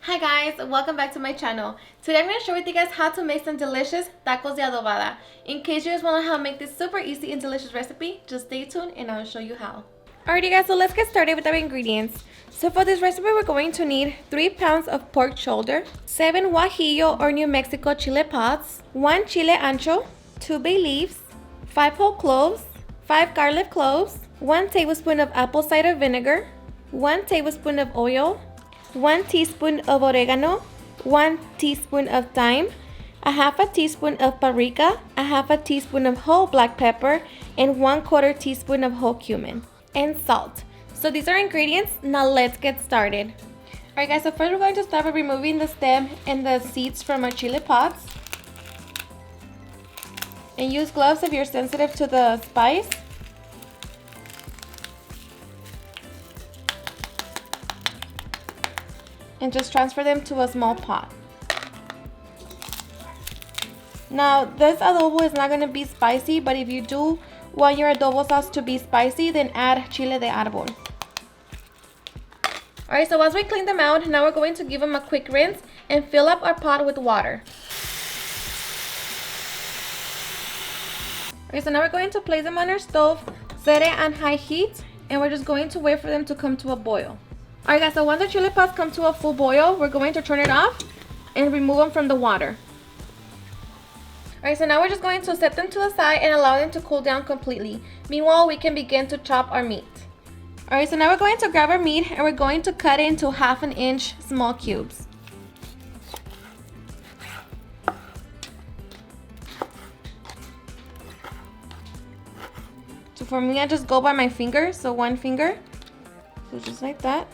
Hi guys, welcome back to my channel. Today I'm going to share with you guys how to make some delicious tacos de adobada. In case you guys want to know how to make this super easy and delicious recipe, just stay tuned and I'll show you how. Alrighty guys, so let's get started with our ingredients. So for this recipe we're going to need 3 pounds of pork shoulder, 7 guajillo or New Mexico chile pods, 1 chile ancho, 2 bay leaves, 5 whole cloves, 5 garlic cloves, 1 tablespoon of apple cider vinegar, 1 tablespoon of oil, 1 teaspoon of oregano, 1 teaspoon of thyme, a half a teaspoon of paprika, a half a teaspoon of whole black pepper, and 1/4 teaspoon of whole cumin, and salt. So these are ingredients. Now let's get started. Alright guys, so first we're going to start by removing the stem and the seeds from our chili pods. And use gloves if you're sensitive to the spice. And just transfer them to a small pot. Now this adobo is not going to be spicy, but if you do want your adobo sauce to be spicy, then add chile de árbol. Alright, so once we clean them out, now we're going to give them a quick rinse and fill up our pot with water. Alright, so now we're going to place them on our stove, set it on high heat, and we're just going to wait for them to come to a boil. Alright guys, so once the chili pods come to a full boil, we're going to turn it off and remove them from the water. Alright, so now we're just going to set them to the side and allow them to cool down completely. Meanwhile, we can begin to chop our meat. Alright, so now we're going to grab our meat and we're going to cut it into 1/2 inch small cubes. So for me, I just go by my finger, so 1 finger. So just like that.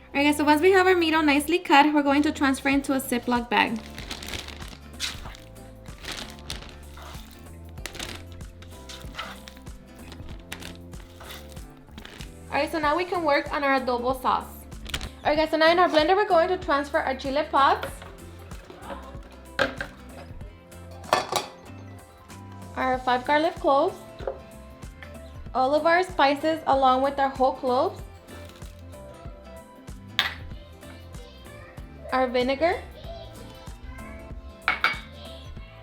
Alright guys, so once we have our meat all nicely cut, we're going to transfer into a Ziploc bag. Alright, so now we can work on our adobo sauce. Alright guys, so now in our blender we're going to transfer our chile pods, our 5 garlic cloves, all of our spices along with our whole cloves, our vinegar,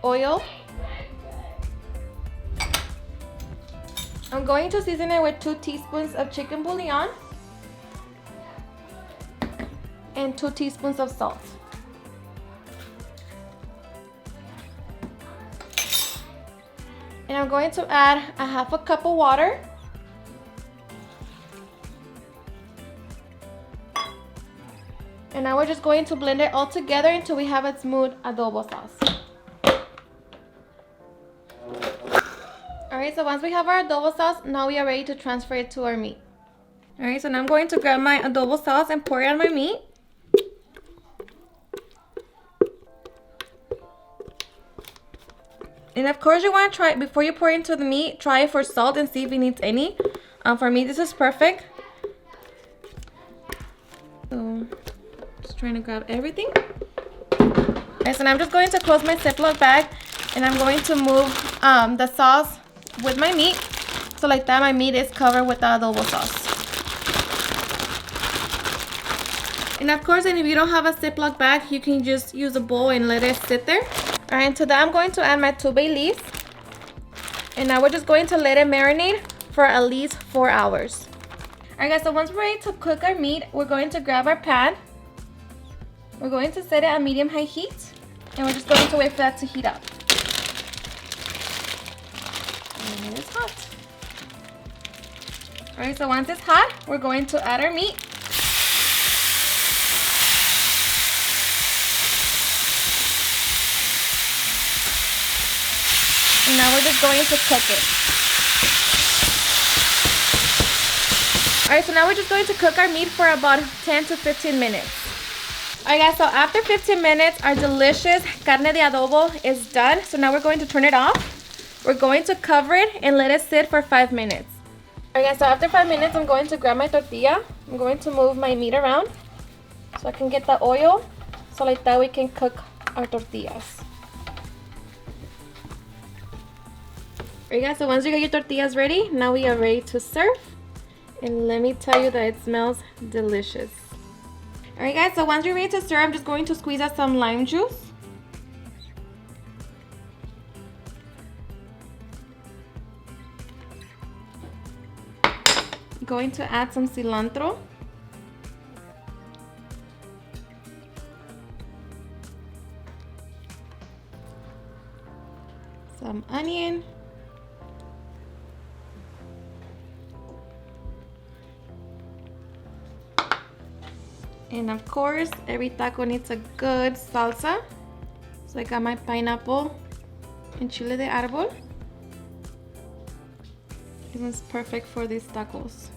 oil. I'm going to season it with 2 teaspoons of chicken bouillon and 2 teaspoons of salt. And I'm going to add a 1/2 cup of water. And now we're just going to blend it all together until we have a smooth adobo sauce. Alright, so once we have our adobo sauce, now we are ready to transfer it to our meat. Alright, so now I'm going to grab my adobo sauce and pour it on my meat. And of course you want to try, before you pour into the meat, try it for salt and see if it needs any. For me this is perfect. So just trying to grab everything. Okay, so now I'm just going to close my Ziploc bag and I'm going to move the sauce with my meat. So like that my meat is covered with the adobo sauce. And of course, and if you don't have a Ziploc bag, you can just use a bowl and let it sit there. Alright, and to that I'm going to add my 2 bay leaves. And now we're just going to let it marinate for at least 4 hours. Alright guys, so once we're ready to cook our meat, we're going to grab our pan. We're going to set it at medium-high heat. And we're just going to wait for that to heat up. And it is hot. Alright, so once it's hot, we're going to add our meat. And now we're just going to cook it. Alright, so now we're just going to cook our meat for about 10 to 15 minutes. Alright guys, so after 15 minutes, our delicious carne de adobo is done. So now we're going to turn it off. We're going to cover it and let it sit for 5 minutes. Alright guys, so after 5 minutes, I'm going to grab my tortilla. I'm going to move my meat around so I can get the oil. So like that we can cook our tortillas. Alright guys, so once you get your tortillas ready, now we are ready to serve. And let me tell you that it smells delicious. Alright guys, so once you're ready to serve, I'm just going to squeeze out some lime juice. Going to add some cilantro. Some onion. And of course, every taco needs a good salsa. So I got my pineapple and chile de árbol. This is perfect for these tacos.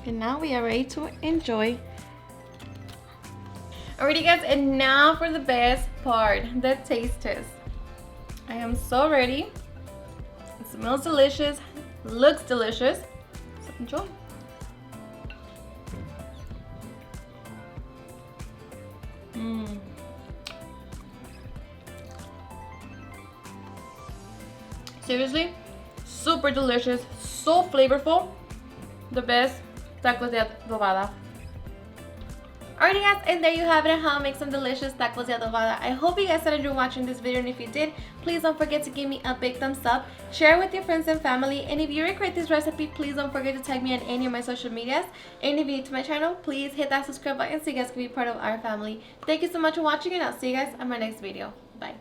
And now we are ready to enjoy. Alrighty guys, and now for the best part, the taste test. I am so ready. It smells delicious, looks delicious. So enjoy. Seriously, super delicious, so flavorful. The best tacos de adobada. Alrighty guys, and there you have it on how to make some delicious tacos de adobada. I hope you guys enjoyed watching this video, and if you did, please don't forget to give me a big thumbs up, share it with your friends and family, and if you recreate this recipe, please don't forget to tag me on any of my social medias. And if you're new to my channel, please hit that subscribe button so you guys can be part of our family. Thank you so much for watching, and I'll see you guys on my next video. Bye.